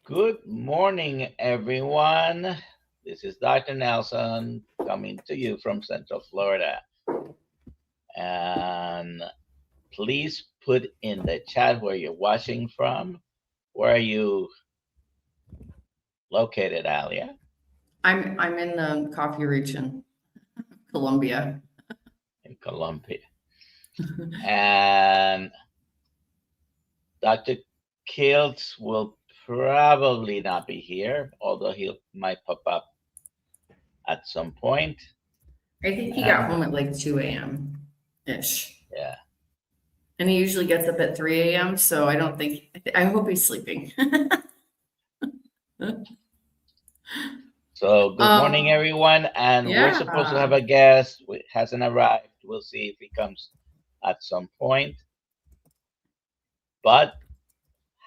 Good morning, everyone. This is Dr. Nelson coming to you from Central Florida. And please put in the chat where you're watching from. Where are you located, Alia? I'm in the coffee region, Colombia. In Colombia. And Dr. Kiltz will probably not be here, although he might pop up at some point. I think he got And home at like 2 a.m. ish. yeah. And he usually gets up at 3 a.m. So I don't think, I hope he's sleeping. So good morning, um, everyone. And we're supposed to yeah. have a guest. It hasn't arrived. We'll see if he comes at some point. But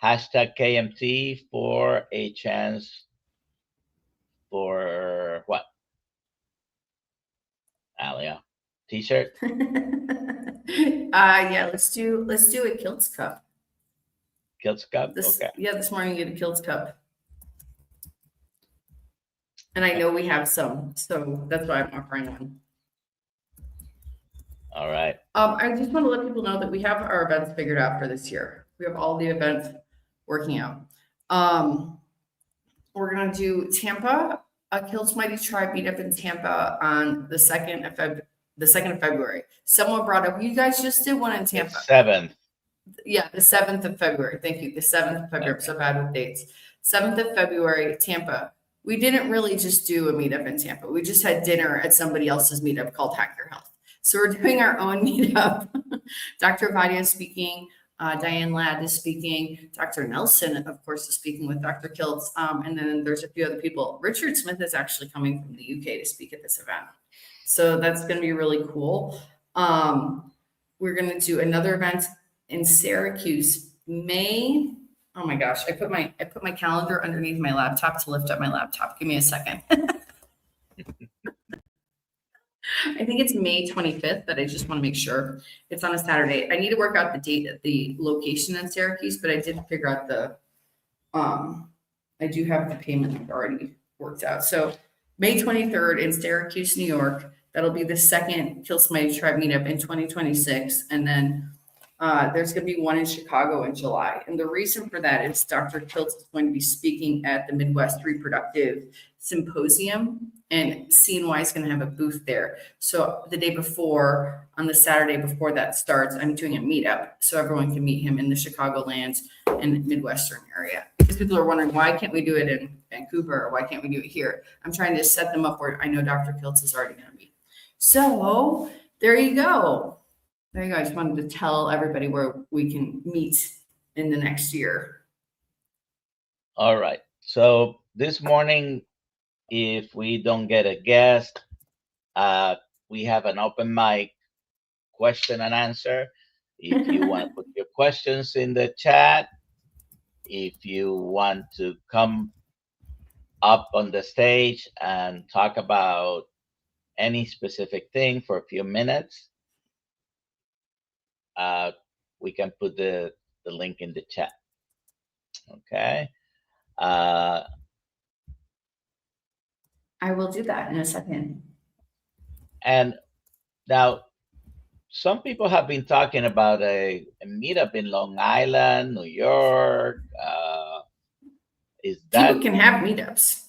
hashtag KMT for a chance for what, Alia? T-shirt? Yeah, let's do a Kiltz Cup. Kiltz Cup? This Okay. yeah, this morning you get a Kiltz Cup. And I know we have some, so that's why I'm offering one. All right. I just want to let people know that we have our events figured out for this year. We have all the events working out. Um, we're gonna do Tampa, a Kiltz Mighty Tribe meetup in Tampa on the 2nd of February. Someone brought up, you guys just did one in The Tampa. 7th. Yeah, the 7th of February. Thank you. The 7th of February. I'm so bad with dates. 7th of February, Tampa. We didn't really just do a meetup in Tampa. We just had dinner at somebody else's meetup called Hack Your Health. So we're doing our own meetup. Dr. Vadia is speaking. Diane Ladd is speaking. Dr. Nelson, of course, is speaking with Dr. Kiltz. And then there's a few other people. Richard Smith is actually coming from the UK to speak at this event. So that's going to be really cool. We're going to do another event in Syracuse, May. Oh my gosh, I put my calendar underneath my laptop to lift up my laptop. Give me a second. I think it's May 25th, but I just want to make sure it's on a Saturday. I need to work out the date at the location in Syracuse, but I did figure out I do have the payment already worked out. So May 23rd in Syracuse, New York. That'll be the second Kiltz Mighty Tribe meetup in 2026. And then there's going to be one in Chicago in July. And the reason for that is Dr. Kiltz is going to be speaking at the Midwest Reproductive Symposium, and CNY is going to have a booth there. So the day before, on the Saturday before that starts, I'm doing a meetup so everyone can meet him in the Chicagoland and Midwestern area. Because people are wondering, why can't we do it in Vancouver, or why can't we do it here? I'm trying to set them up where I know Dr. Kiltz is already going to be. So there you go. There you go. I just wanted to tell everybody where we can meet in the next year. All right. So this morning, if we don't get a guest, we have an open mic question and answer. If you want to put your questions in the chat, if you want to come up on the stage and talk about any specific thing for a few minutes, we can put the link in the chat. Okay. I will do that in a second. And now, some people have been talking about a meetup in Long Island, New York. Is that People can have meetups.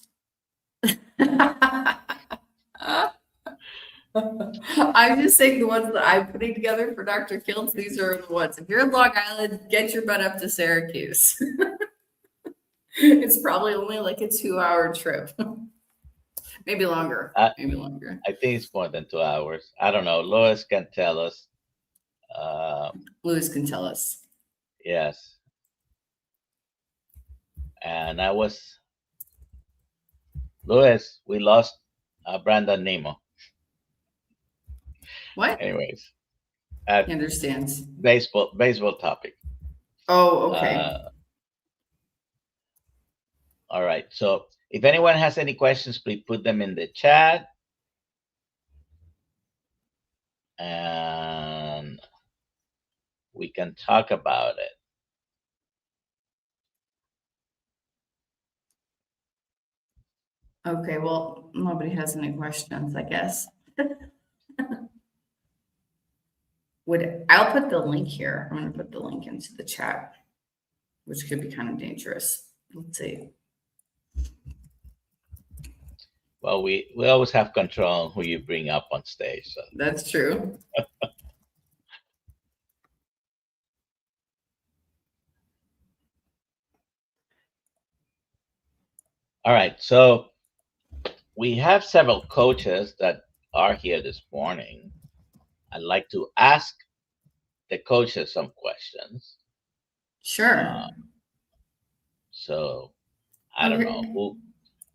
I'm just saying the ones that I'm putting together for Dr. Kiltz, these are the ones. If you're in Long Island, get your butt up to Syracuse. It's probably only like a 2-hour trip. Maybe longer. Maybe longer. I think it's more than 2 hours. I don't know. Lois can tell us. Louis can tell us. Yes. And Lois, we lost Brandon Nemo. What? Anyways. He understands. Baseball topic. Oh, okay. All right. So if anyone has any questions, please put them in the chat. And we can talk about it. Okay, well, nobody has any questions, I guess. I'll put the link here. I'm gonna put the link into the chat, which could be kind of dangerous. Let's see. Well, we always have control on who you bring up on stage. So That's true. all right, so we have several coaches that are here this morning. I'd like to ask the coaches some questions. Sure. So I don't know who.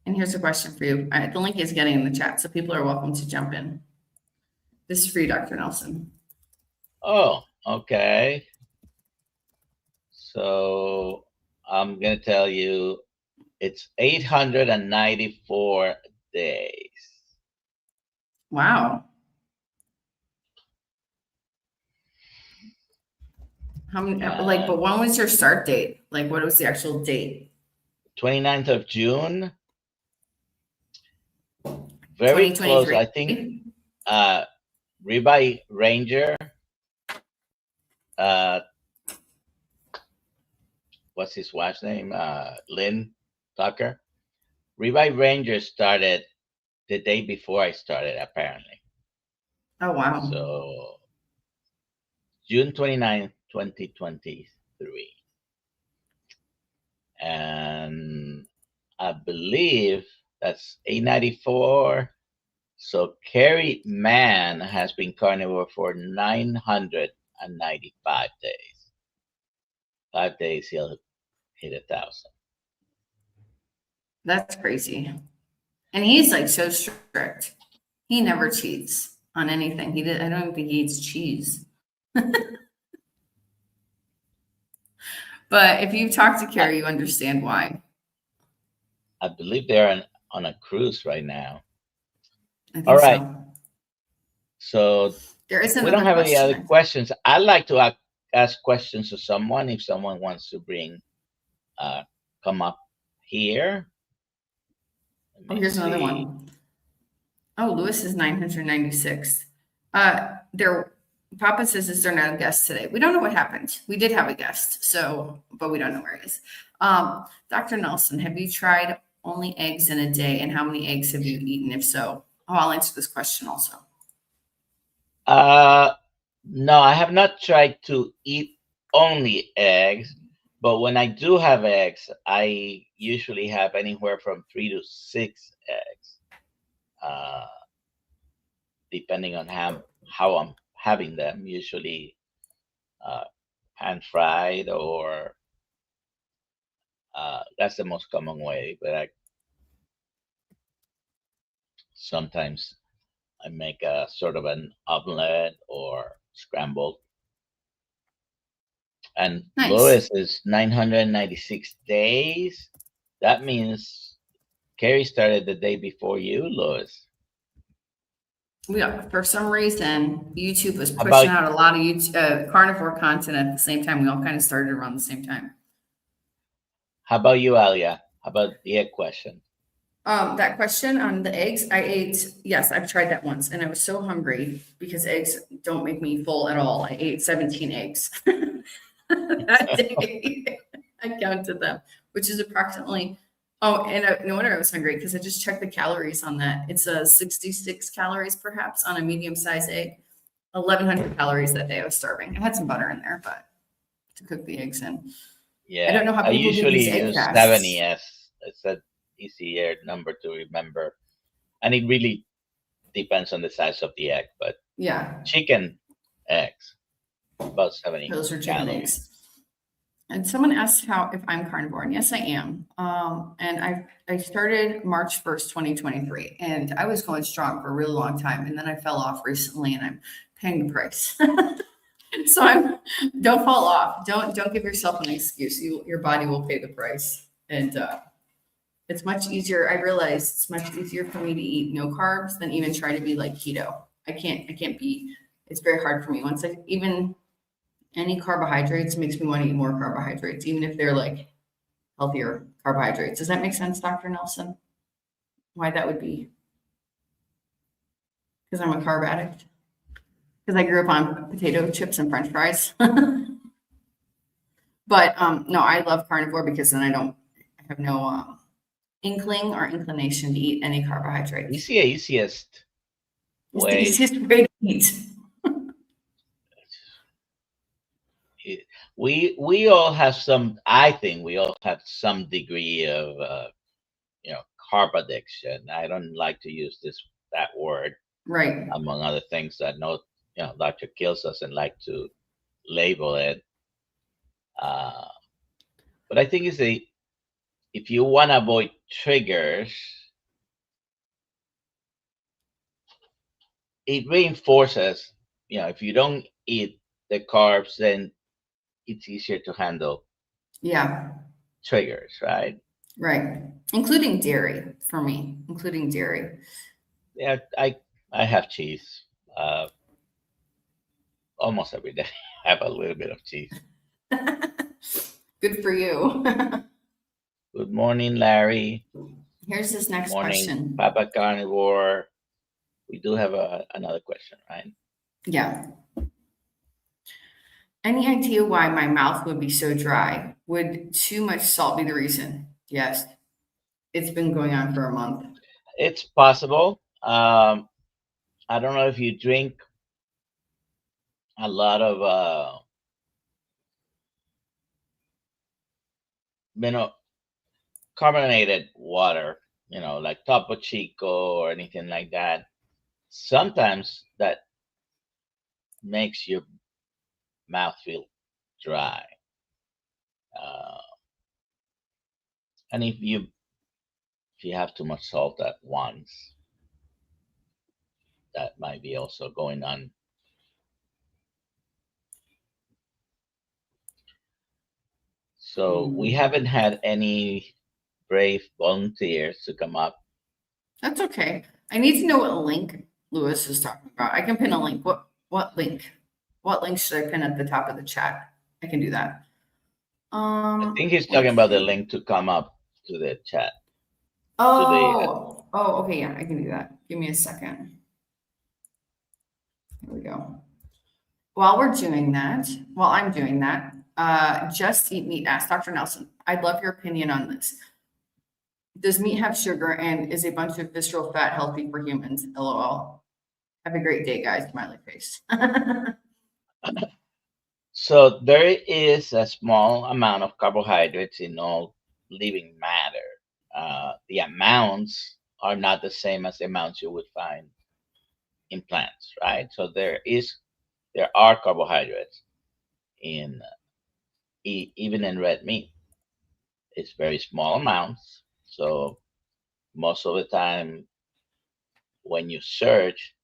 And here's a question for you. The link is getting in the chat, so people are welcome to jump in. This is for you, Dr. Nelson. Oh, okay. So I'm going to tell you it's 894 days. Wow. How many, but when was your start date? Like, what was the actual date? 29th of June. Very close. I think Ribeye Ranger. What's his wife's name? Lynn Tucker. Ribeye Ranger started the day before I started, apparently. Oh, wow. So June 29th, 2023. And I believe that's 894. So Kerry Mann has been carnivore for 995 days. 5 days he'll hit 1,000. That's crazy. And he's like so strict. He never cheats on anything. I don't think he eats cheese. But if you talk to Kerry, you understand why. I believe they're on a cruise right now. All right. So there is we don't have any other questions. I'd like to ask questions to someone if someone wants to come up here. Oh, here's another one. Oh, Lewis is 996. Papa says, is there not a guest today? We don't know what happened. We did have a guest, but we don't know where he is. Dr. Nelson, have you tried only eggs in a day, and how many eggs have you eaten? If so, I'll answer this question also. No, I have not tried to eat only eggs, but when I do have eggs, I usually have anywhere from 3 to 6 eggs, depending on how I'm having them, usually pan fried, or that's the most common way, but sometimes I make a sort of an omelet or scrambled. And nice. Lois is 996 days. That means Carrie started the day before you, Lois. Yeah, for some reason, YouTube was pushing out a lot of carnivore content at the same time. We all kind of started around the same time. How about you, Alia? How about the egg question? That question on the eggs, yes, I've tried that once, and I was so hungry because eggs don't make me full at all. I ate 17 eggs that day. I counted them, which is approximately. Oh, and no wonder I was hungry because I just checked the calories on that. It's 66 calories perhaps on a medium-sized egg. 1,100 calories that day. I was starving. I had some butter in there, but to cook the eggs in. Yeah, I don't know how people usually do these egg use fasts. 70 as it's an easier number to remember, and it really depends on the size of the egg. But yeah, chicken eggs about 70. Those are chicken eggs. And someone asked if I'm carnivore, and yes, I am. And I started March 1st, 2023, and I was going strong for a really long time, and then I fell off recently, and I'm paying the price. So don't fall off. Don't give yourself an excuse. Your body will pay the price, and it's much easier. I realize it's much easier for me to eat no carbs than even try to be like keto. I can't be. It's very hard for me. Once any carbohydrates makes me want to eat more carbohydrates, even if they're like healthier carbohydrates. Does that make sense, Dr. Nelson? why that would be. Because I'm a carb addict. Because I grew up on potato chips and French fries. But no, I love carnivore because then I have no inkling or inclination to eat any carbohydrates. It's the easiest It's the way. easiest way to eat. We all have some. I think we all have some degree of carb addiction. I don't like to use that word, Right. among other things. That no, Dr. Kiltz doesn't like to label it. Uh, but I think if you want to avoid triggers, it reinforces. If you don't eat the carbs, then it's easier to handle Yeah. triggers, right? Right. Including dairy for me, including dairy. Yeah, I have cheese almost every day. I have a little bit of cheese. Good for you. Good morning, Larry. Here's this Good next morning, question. Papa Carnivore. We do have another question, right? Yeah. Any idea why my mouth would be so dry? Would too much salt be the reason? Yes. It's been going on for a month. It's possible. I don't know if you drink a lot of mineral carbonated water, like Topo Chico or anything like that. Sometimes that makes your mouth feel dry. Uh, and if you have too much salt at once, that might be also going on. So we haven't had any brave volunteers to come up. That's okay. I need to know what link Lewis is talking about. I can pin a link. What link? What link should I pin at the top of the chat? I can do that. I think he's talking about the link to come up to the chat. Oh, okay, yeah, I can do that. Give me a second. Here we go. While I'm doing that, Just Eat Meat asked Dr. Nelson, I'd love your opinion on this. Does meat have sugar and is a bunch of visceral fat healthy for humans? LOL. Have a great day, guys. Smiley face. So there is a small amount of carbohydrates in all living matter. The amounts are not the same as the amounts you would find in plants, right? So there are carbohydrates in even in red meat. It's very small amounts. So most of the time when you search,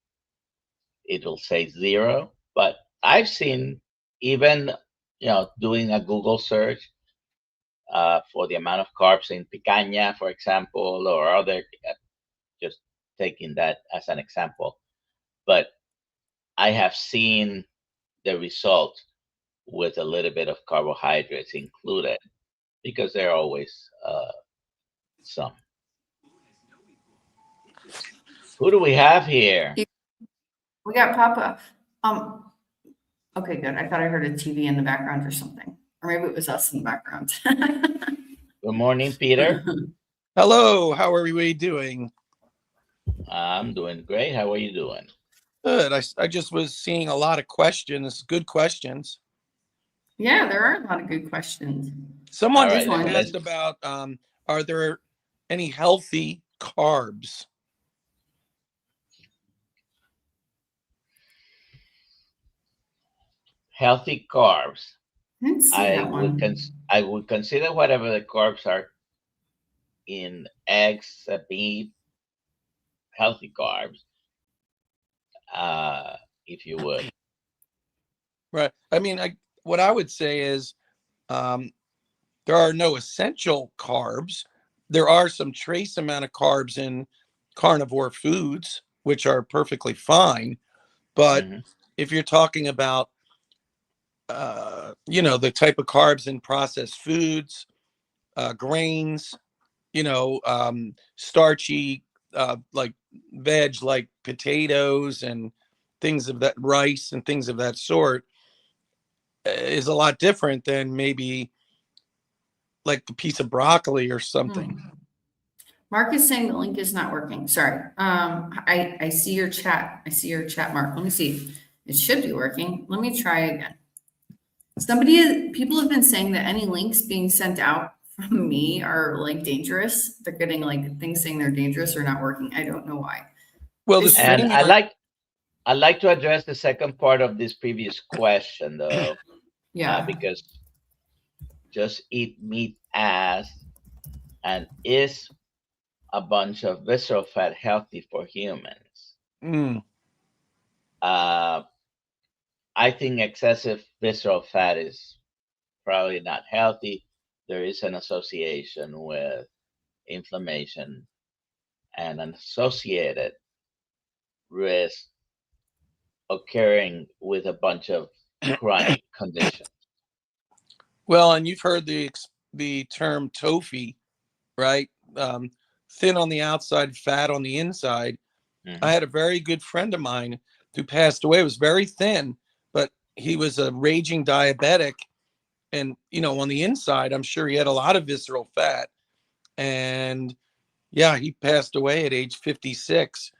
it'll say 0. But I've seen, even doing a Google search for the amount of carbs in picanha, for example, or other, just taking that as an example. But I have seen the result with a little bit of carbohydrates included, because there are always some. Who do we have here? We got Papa. Okay, good. I thought I heard a TV in the background or something. Or maybe it was us in the background. Good morning, Peter. Hello, how are we doing? I'm doing great. How are you doing? Good. I just was seeing a lot of questions, good questions. Yeah, there are a lot of good questions. Someone All right, asked about, are there any healthy carbs? Healthy carbs. I didn't see that one. I would consider whatever the carbs are in eggs, beef, healthy carbs, if you would. Right. I mean, what I would say is there are no essential carbs. There are some trace amount of carbs in carnivore foods, which are perfectly fine. But if you're talking about, the type of carbs in processed foods, grains, starchy like veg, like potatoes and things of that, rice and things of that sort, is a lot different than maybe like a piece of broccoli or something. Mark is saying the link is not working. Sorry. I see your chat. I see your chat, Mark. Let me see. It should be working. Let me try again. People have been saying that any links being sent out from me are like dangerous. They're getting like things saying they're dangerous or not working. I don't know why. Well, the And thing I'd like to address the second part of this previous question, though, Yeah. because Just Eat Meat asked, and is a bunch of visceral fat healthy for humans? I think excessive visceral fat is probably not healthy. There is an association with inflammation and an associated risk occurring with a bunch of chronic conditions. well, and you've heard the term TOFI, right? Thin on the outside, fat on the inside. Mhm. I had a very good friend of mine who passed away. Was very thin, but he was a raging diabetic, and on the inside, I'm sure he had a lot of visceral fat. And yeah, he passed away at age 56,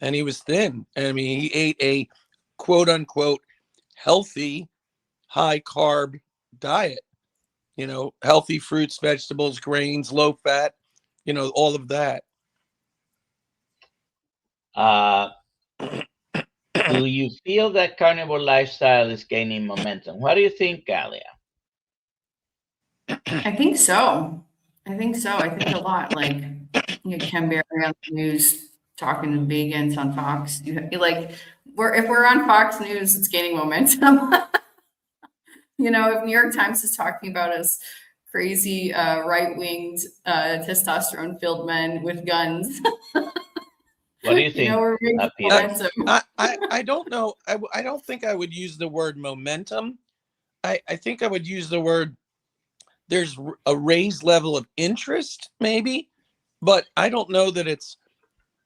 and he was thin. I mean, he ate a quote unquote healthy, high carb diet. Healthy fruits, vegetables, grains, low fat. All of that. Do you feel that carnivore lifestyle is gaining momentum? What do you think, Galia? I think so. I think a lot. Like, Ken Berry on the news talking to vegans on Fox. Like, if we're on Fox News, it's gaining momentum. If New York Times is talking about us crazy right-winged testosterone-filled men with guns. What do you think, we're making Peter? momentum. I don't know. I don't think I would use the word momentum. I think I would use the word, there's a raised level of interest, maybe, but I don't know that it's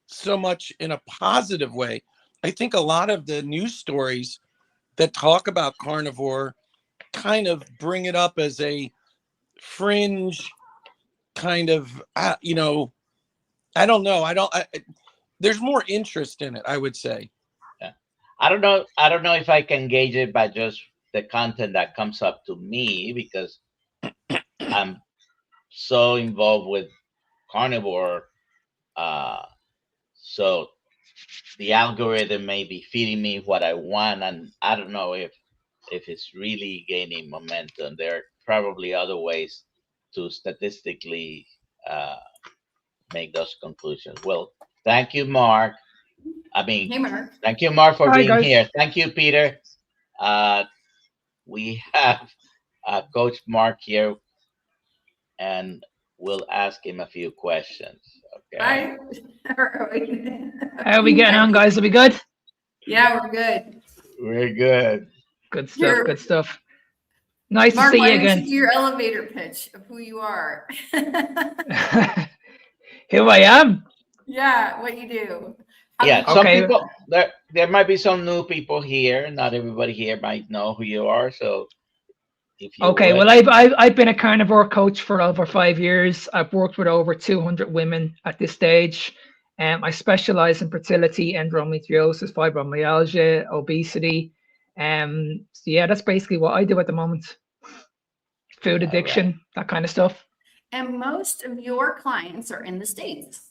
so much in a positive way. I think a lot of the news stories that talk about carnivore kind of bring it up as a fringe kind of, I don't know. There's more interest in it, I would say. Yeah. I don't know if I can gauge it by just the content that comes up to me, because I'm so involved with carnivore. So the algorithm may be feeding me what I want, and I don't know if it's really gaining momentum. There are probably other ways to statistically make those conclusions. Well, thank you, Mark. Hey, Mark. Thank you, Mark, for Hi, being guys. here. Thank you, Peter. We have Coach Mark here, and we'll ask him a few questions. Okay. Hi. How are we getting on, guys? Are we good? Yeah, we're good. We're good. Good stuff. Good stuff. Nice Mark, to see why you don't you again. do your elevator pitch of who you are? Who I am. Yeah, what you do. Yeah, some Okay. people, there might be some new people here. Not everybody here might know who you are. So if you Okay. would. Well, I've been a carnivore coach for over 5 years. I've worked with over 200 women at this stage. I specialize in fertility, endometriosis, fibromyalgia, obesity. So yeah, that's basically what I do at the moment. Food All addiction, that kind of stuff. And most of your clients are in the States,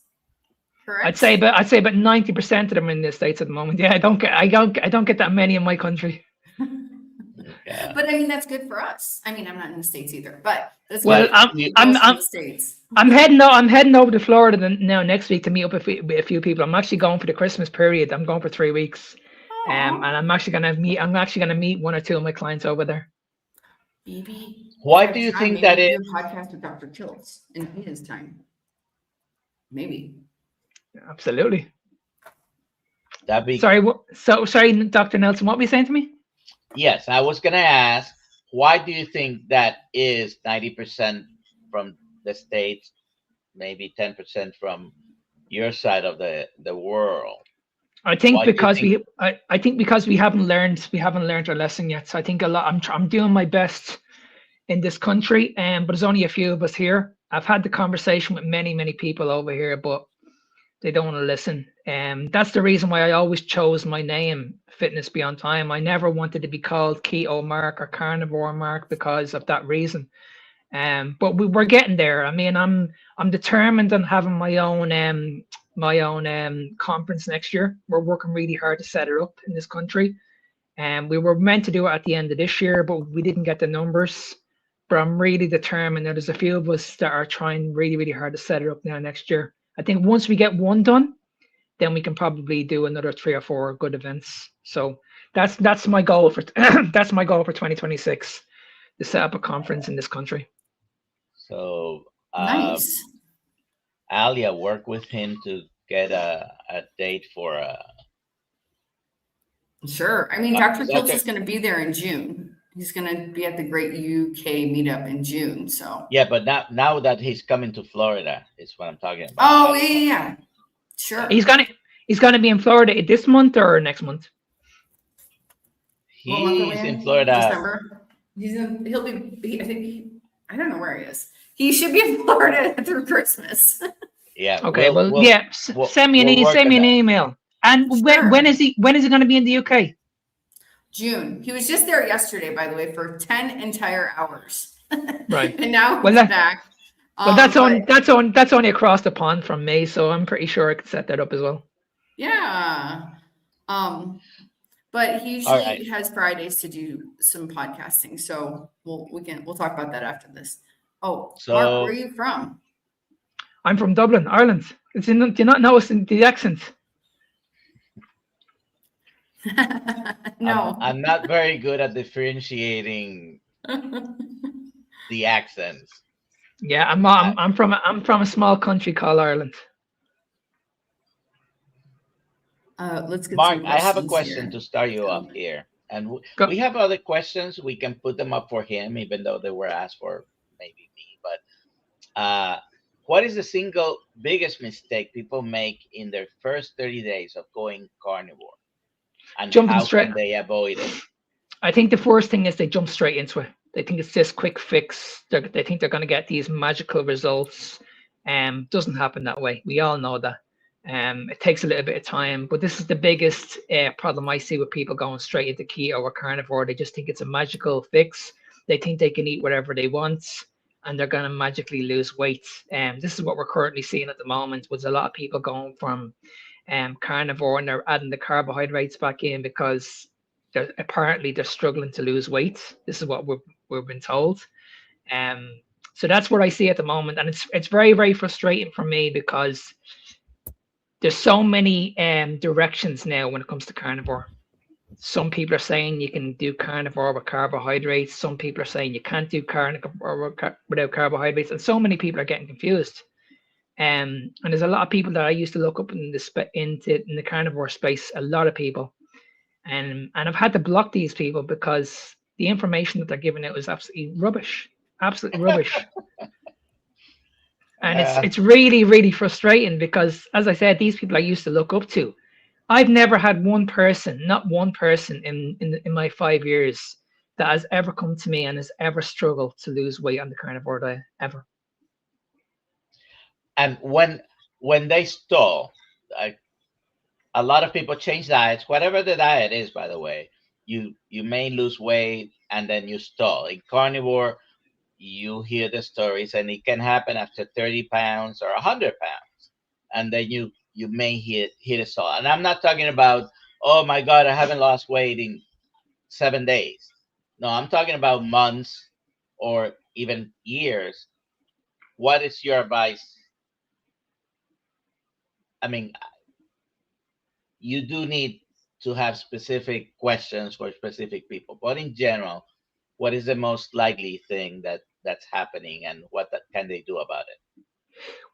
correct? I'd say about 90% of them are in the States at the moment. Yeah, I don't get that many in my country. Yeah. But I mean, that's good for us. I mean, I'm not in the States either, but that's Well, good. I'm in the States. I'm heading over to Florida now next week to meet up with a few people. I'm actually going for the Christmas period. I'm going for 3 weeks. And I'm actually gonna meet one or two of my clients over there. Maybe. Why do you think that maybe is? do a podcast with Dr. Kiltz in his time? Maybe. Absolutely. That'd be Sorry, Dr. Nelson, what were you saying to me? Yes, I was gonna ask, why do you think that is 90% from the States, maybe 10% from your side of the world. I think Why do you because think? I think because we haven't learned our lesson yet. So I think a lot. I'm doing my best in this country, but there's only a few of us here. I've had the conversation with many people over here, but they don't want to listen. That's the reason why I always chose my name, Fitness Beyond Time. I never wanted to be called Keto Mark or Carnivore Mark because of that reason. But we're getting there. I mean, I'm determined on having my own conference next year. We're working really hard to set it up in this country. And we were meant to do it at the end of this year, but we didn't get the numbers. But I'm really determined. There's a few of us that are trying really hard to set it up now next year. I think once we get one done, then we can probably do another 3 or 4 good events. So that's my goal for that's my goal for 2026, to set up a conference in this country. So Nice. Alia worked with him to get a date for Sure. I mean, Dr. Kiltz Dr. is going to be there in June. He's going to be at the Great UK meetup in June. So. Yeah, but now that he's coming to Florida is what I'm talking about. Oh yeah. Sure. He's gonna be in Florida this month or next month. What month are we He's in Florida. December. He'll be. I think. I don't know where he is. He should be in Florida through Christmas. Yeah. Okay. we'll- Yeah. we'll- Send me we'll work send me on an that. email. And Sure. when is he going to be in the UK? June. He was just there yesterday, by the way, for 10 entire hours. Right. And now Well, he's back. Well, that's but- that's only across the pond from me, so I'm pretty sure I could set that up as well. Yeah. But he All usually right. has Fridays to do some podcasting. So we'll talk about that after this. Oh, So- Mark, where are you from? I'm from Dublin, Ireland. Do you not notice the accent? No. I'm not very good at differentiating the accents. Yeah, I'm from a small country called Ireland. Let's get Mark, some I have a questions question here. to start you off here. And Go. we have other questions. We can put them up for him, even though they were asked for maybe me. But what is the single biggest mistake people make in their first 30 days of going carnivore? And Jumping how straight. can they avoid it? I think the first thing is they jump straight into it. They think it's this quick fix. They think they're going to get these magical results. Doesn't happen that way. We all know that. It takes a little bit of time, but this is the biggest problem I see with people going straight into keto or carnivore. They just think it's a magical fix. They think they can eat whatever they want, and they're going to magically lose weight. This is what we're currently seeing at the moment, with a lot of people going from carnivore and they're adding the carbohydrates back in because they're struggling to lose weight. This is what we've been told. So that's what I see at the moment, and it's very frustrating for me because there's so many directions now when it comes to carnivore. Some people are saying you can do carnivore with carbohydrates. Some people are saying you can't do carnivore without carbohydrates, and so many people are getting confused. And there's a lot of people that I used to look up in the carnivore space. A lot of people, and I've had to block these people because the information that they're giving out is absolutely rubbish. And it's really frustrating because, as I said, these people I used to look up to. I've never had not one person in my 5 years that has ever come to me and has ever struggled to lose weight on the carnivore diet, ever. And when they stall, a lot of people change diets, whatever the diet is, by the way, you may lose weight and then you stall. In carnivore, you hear the stories, and it can happen after 30 pounds or 100 pounds. And then you may hit a stall. And I'm not talking about, oh my God, I haven't lost weight in 7 days. No, I'm talking about months or even years. What is your advice? I mean, you do need to have specific questions for specific people, but in general, what is the most likely thing that's happening, and can they do about it?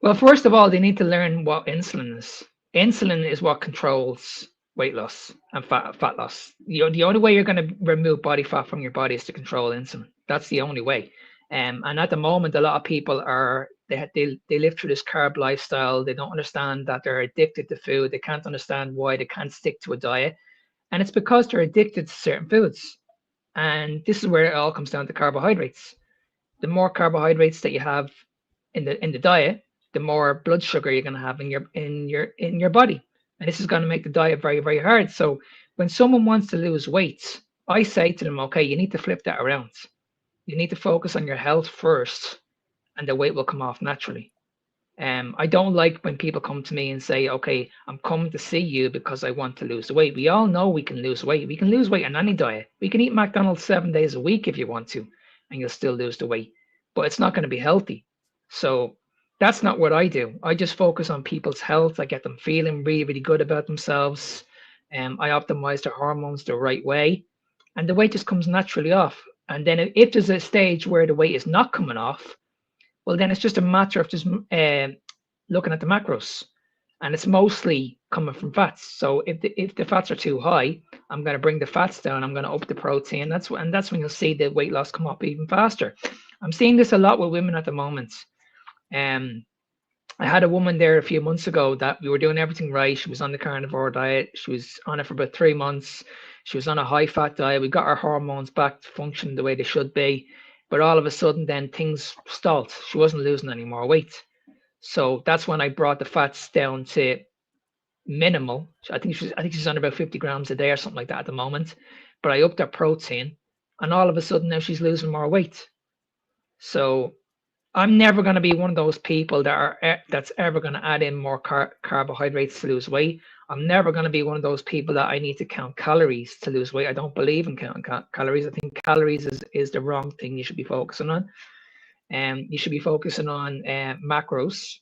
Well, first of all, they need to learn what insulin is. Insulin is what controls weight loss and fat loss. The only way you're going to remove body fat from your body is to control insulin. That's the only way. And at the moment, a lot of people are they live through this carb lifestyle. They don't understand that they're addicted to food. They can't understand why they can't stick to a diet, and it's because they're addicted to certain foods. And this is where it all comes down to carbohydrates. The more carbohydrates that you have in the diet, the more blood sugar you're going to have in your body, and this is going to make the diet very, very hard. So when someone wants to lose weight, I say to them, okay, you need to flip that around. You need to focus on your health first, and the weight will come off naturally. I don't like when people come to me and say, okay, I'm coming to see you because I want to lose the weight. We all know we can lose weight. We can lose weight on any diet. We can eat McDonald's 7 days a week if you want to, and you'll still lose the weight, but it's not going to be healthy. So that's not what I do. I just focus on people's health. I get them feeling really, really good about themselves. I optimize their hormones the right way, and the weight just comes naturally off. And then if there's a stage where the weight is not coming off, well, then it's just a matter of just looking at the macros, and it's mostly coming from fats. So if the fats are too high, I'm going to bring the fats down. I'm going to up the protein. That's when you'll see the weight loss come up even faster. I'm seeing this a lot with women at the moment. I had a woman there a few months ago that we were doing everything right. She was on the carnivore diet. She was on it for about 3 months. She was on a high fat diet. We got her hormones back to function the way they should be. But all of a sudden, then things stalled. She wasn't losing any more weight. So that's when I brought the fats down to minimal. I think she's on about 50 grams a day or something like that at the moment. But I upped her protein, and all of a sudden now she's losing more weight. So I'm never going to be one of those people that's ever going to add in more carbohydrates to lose weight. I'm never going to be one of those people that I need to count calories to lose weight. I don't believe in counting calories. I think calories is the wrong thing you should be focusing on. You should be focusing on macros.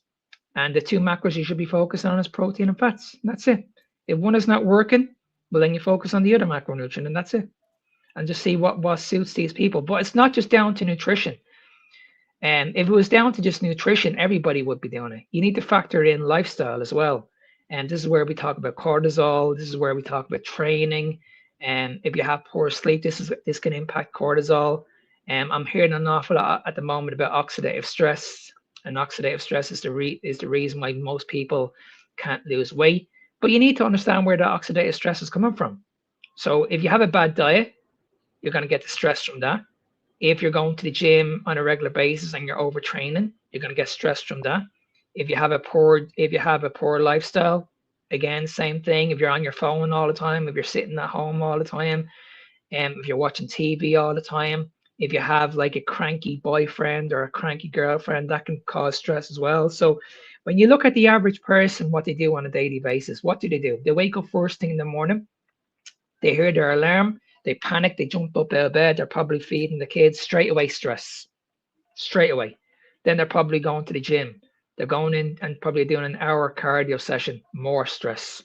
And the 2 macros you should be focusing on is protein and fats. That's it. If one is not working, well, then you focus on the other macronutrient, and that's it. And just see what suits these people. But it's not just down to nutrition. And if it was down to just nutrition, everybody would be doing it. You need to factor in lifestyle as well. And this is where we talk about cortisol. This is where we talk about training. And if you have poor sleep, this can impact cortisol. I'm hearing an awful lot at the moment about oxidative stress. And oxidative stress is the reason why most people can't lose weight. But you need to understand where the oxidative stress is coming from. So if you have a bad diet, you're going to get the stress from that. If you're going to the gym on a regular basis and you're overtraining, you're going to get stressed from that. If you have a poor lifestyle, again, same thing. If you're on your phone all the time, if you're sitting at home all the time, if you're watching TV all the time, if you have like a cranky boyfriend or a cranky girlfriend, that can cause stress as well. So when you look at the average person, what they do on a daily basis, what do? They wake up first thing in the morning, they hear their alarm, they panic, they jump up out of bed, they're probably feeding the kids, straight away stress, straight away. Then they're probably going to the gym. They're going in and probably doing an hour cardio session, more stress.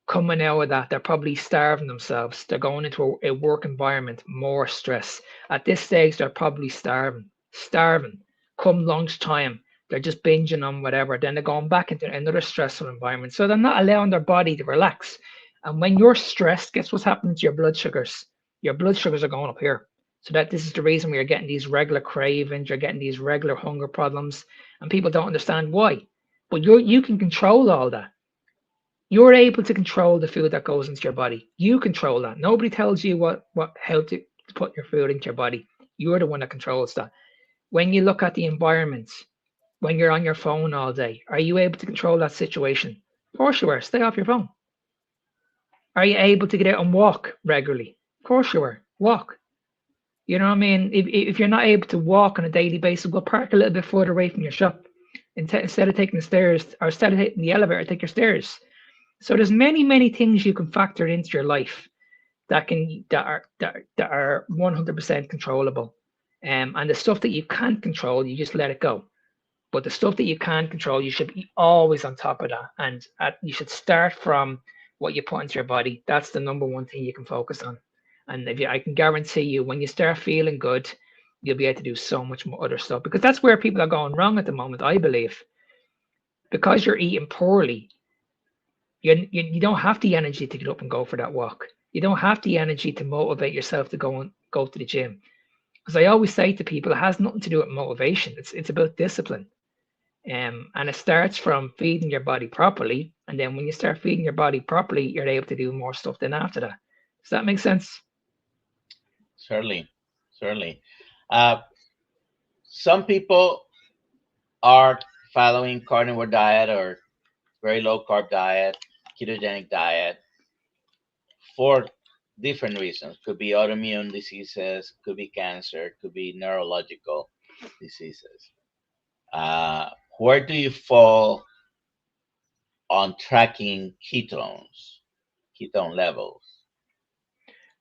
Coming out of that, they're probably starving themselves. They're going into a work environment, more stress. At this stage, they're probably starving. Come lunchtime, they're just binging on whatever. Then they're going back into another stressful environment. So they're not allowing their body to relax. And when you're stressed, guess what's happening to your blood sugars? Your blood sugars are going up here. So this is the reason we are getting these regular cravings, you're getting these regular hunger problems, and people don't understand why. But you can control all that. You're able to control the food that goes into your body. You control that. Nobody tells you how to put your food into your body. You're the one that controls that. When you look at the environment, when you're on your phone all day, are you able to control that situation? Of course you are. Stay off your phone. Are you able to get out and walk regularly? Of course you are. Walk. You know what I mean? If you're not able to walk on a daily basis, go park a little bit further away from your shop. Instead of taking the stairs, or instead of taking the elevator, take your stairs. So there's many things you can factor into your life that are 100% controllable. And the stuff that you can't control, you just let it go. But the stuff that you can control, you should be always on top of that. And you should start from what you put into your body. That's the number one thing you can focus on. And I can guarantee you, when you start feeling good, you'll be able to do so much more other stuff, because that's where people are going wrong at the moment, I believe. Because you're eating poorly, you don't have the energy to get up and go for that walk. You don't have the energy to motivate yourself to go to the gym. Because I always say to people, it has nothing to do with motivation. It's about discipline. And it starts from feeding your body properly. And then when you start feeding your body properly, you're able to do more stuff then after that. Does that make sense? Certainly, certainly. Uh, some people are following carnivore diet or very low carb diet, ketogenic diet for different reasons. Could be autoimmune diseases, could be cancer, could be neurological diseases. Uh, where do you fall on tracking ketone levels?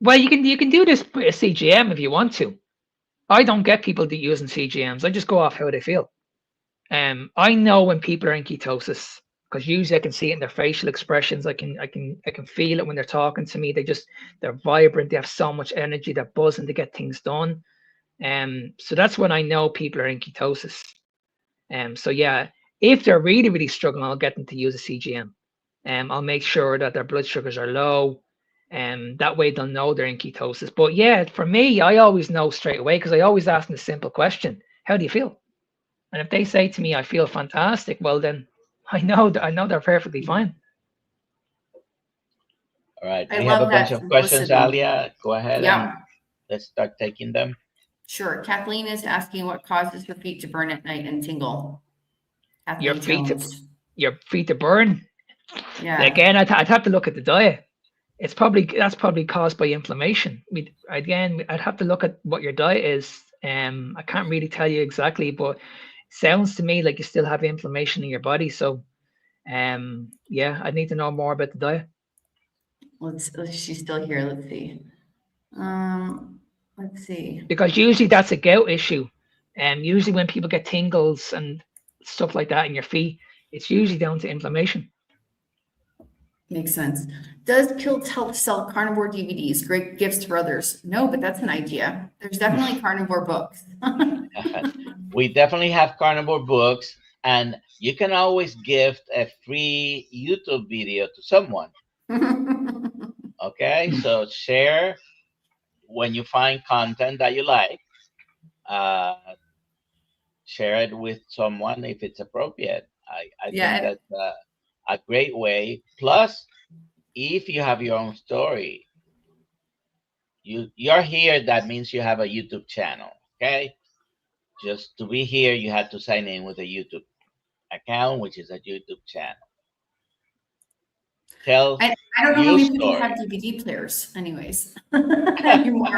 Well, you can do this with a CGM if you want to. I don't get people using CGMs. I just go off how they feel. I know when people are in ketosis because usually I can see it in their facial expressions. I can feel it when they're talking to me. They're vibrant. They have so much energy. They're buzzing to get things done. So that's when I know people are in ketosis. So yeah, if they're really, really struggling, I'll get them to use a CGM. I'll make sure that their blood sugars are low. And that way they'll know they're in ketosis. But yeah, for me, I always know straight away because I always ask them a simple question: how do you feel? And if they say to me, I feel fantastic, well then I know they're perfectly fine. All right, I we have a love bunch that of questions, simplicity. Alia. Go ahead and Yeah, let's start taking them. sure. Kathleen is asking what causes her feet to burn at night and tingle. Your Kathleen feet to Jones. your feet to burn. Yeah. Again, I'd have to look at the diet. That's probably caused by inflammation. I'd have to look at what your diet is. I can't really tell you exactly, but sounds to me like you still have inflammation in your body. So, yeah, I need to know more about the diet. She's still here. Let's see. Let's see. Because usually that's a gout issue. And usually when people get tingles and stuff like that in your feet, it's usually down to inflammation. Makes sense. Does Kiltz help sell carnivore DVDs? Great gifts for others. No, but that's an idea. There's definitely carnivore books. We definitely have carnivore books, and you can always gift a free YouTube video to someone. Okay, so share when you find content that you like. Uh, share it with someone if it's appropriate. I Yeah. think that's a great way. Plus, if you have your own story, you're here, that means you have a YouTube channel. Okay, just to be here, you have to sign in with a YouTube account, which is a YouTube channel. Tell I don't know how your many people story. have DVD players, anyways, anymore.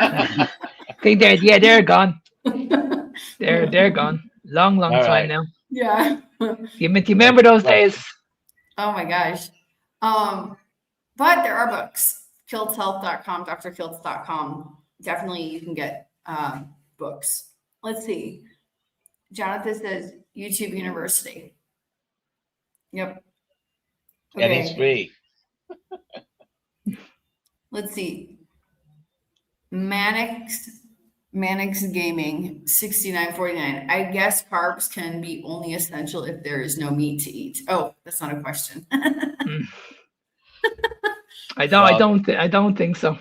They're gone. They're gone. Long All time right. now. Yeah. Do you remember those days? Oh my gosh. But there are books. KiltzHealth.com, drkiltz.com. Definitely you can get books. Let's see. Jonathan says YouTube University. Yep. And it's free. Let's see. Mannix Gaming 6949. I guess carbs can be only essential if there is no meat to eat. Oh, that's not a question. I don't think so.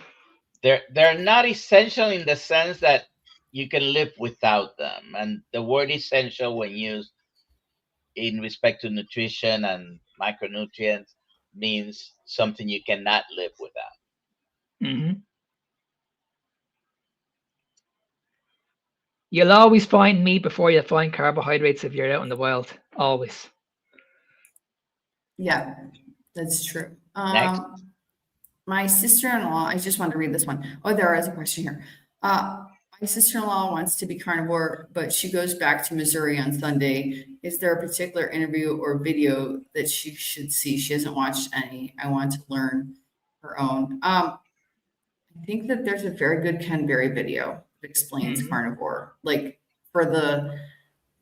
They're not essential in the sense that you can live without them. And the word essential, when used in respect to nutrition and micronutrients, means something you cannot live without. Mm-hmm. You'll always find meat before you find carbohydrates if you're out in the wild. Always. Yeah, that's true. Next. My sister-in-law, I just wanted to read this one. Oh, there is a question here. My sister-in-law wants to be carnivore, but she goes back to Missouri on Sunday. Is there a particular interview or video that she should see? She hasn't watched any. I want to learn her own. I think that there's a very good Ken Berry video that explains carnivore, like for the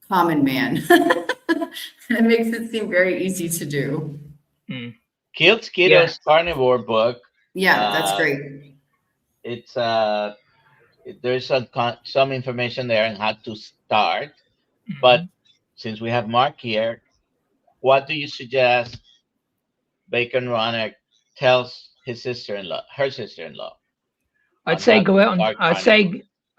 common man. It makes it seem very easy to do. Kiltz Keto's carnivore book. Yeah, that's great. It's there's some information there on how to start. But since we have Mark here, what do you suggest Bacon Runner tells her sister-in-law? I'd say go out and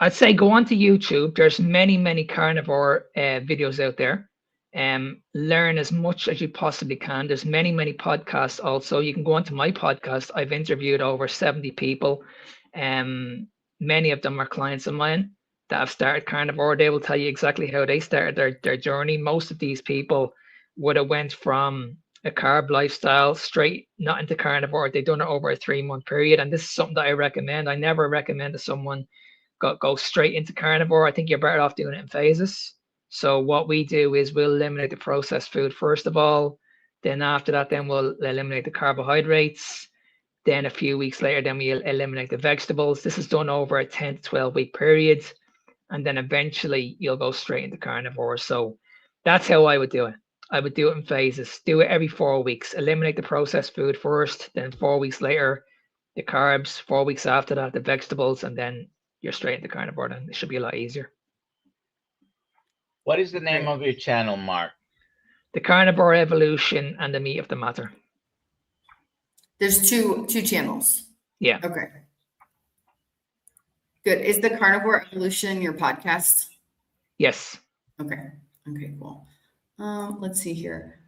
I'd say go onto YouTube. There's many carnivore videos out there. Learn as much as you possibly can. There's many podcasts also. You can go onto my podcast. I've interviewed over 70 people. Many of them are clients of mine that have started carnivore. They will tell you exactly how they started their journey. Most of these people would have went from a carb lifestyle straight not into carnivore. They've done it over a 3-month period. And this is something that I recommend. I never recommend that someone go straight into carnivore. I think you're better off doing it in phases. So what we do is we'll eliminate the processed food first of all. Then after that, then we'll eliminate the carbohydrates. Then a few weeks later, then we'll eliminate the vegetables. This is done over a 10 to 12-week period. And then eventually you'll go straight into carnivore. So that's how I would do it. I would do it in phases. Do it every 4 weeks. Eliminate the processed food first. Then 4 weeks later, the carbs. 4 weeks after that, the vegetables. And then you're straight into carnivore. Then it should be a lot easier. What is the name of your channel, Mark? The Carnivore Evolution and the Meat of the Matter. There's two channels. Yeah. Okay. Good. Is the Carnivore Evolution your podcast? Yes. Okay. Okay, cool. Let's see here.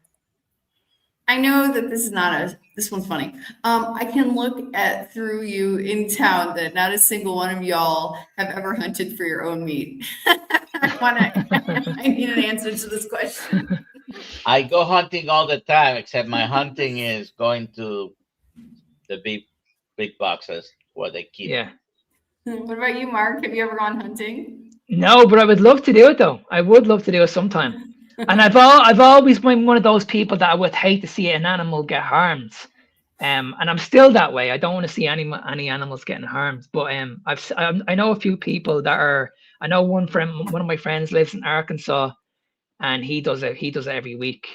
I know that this one's funny. I can look at through you in town that not a single one of y'all have ever hunted for your own meat. I need an answer to this question. I go hunting all the time, except my hunting is going to the big boxes where they keep. Yeah. What about you, Mark? Have you ever gone hunting? No, but I would love to do it though. I would love to do it sometime. And I've always been one of those people that I would hate to see an animal get harmed. And I'm still that way. I don't want to see any animals getting harmed. But I know a few people that are. I know one of my friends lives in Arkansas, and he does it every week.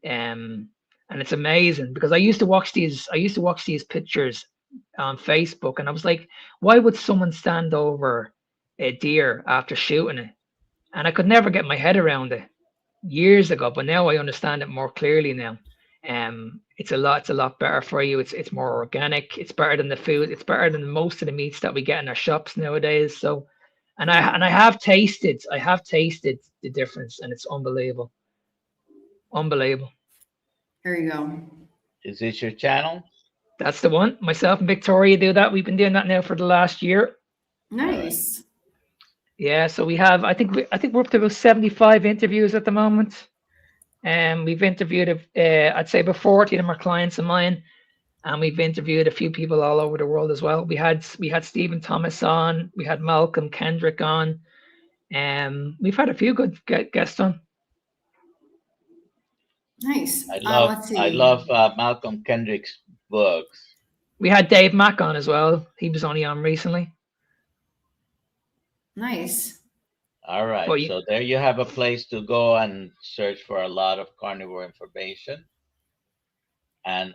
And it's amazing because I used to watch these pictures on Facebook, and I was like, why would someone stand over a deer after shooting it? And I could never get my head around it years ago, but now I understand it more clearly now. It's a lot better for you. It's more organic. It's better than the food. It's better than most of the meats that we get in our shops nowadays. So, and I have tasted the difference, and it's unbelievable. Unbelievable. There you go. Is this your channel? That's the one. Myself and Victoria do that. We've been doing that now for the last year. Nice. Yeah, so we have. I think we're up to about 75 interviews at the moment, and we've interviewed. I'd say about 40 of them are clients of mine, and we've interviewed a few people all over the world as well. We had Stephen Thomas on. We had Malcolm Kendrick on, and we've had a few good guests on. Nice. I love Malcolm Kendrick's books. We had Dave Mack on as well. He was only on recently. Nice. All right. So there you have a place to go and search for a lot of carnivore information. And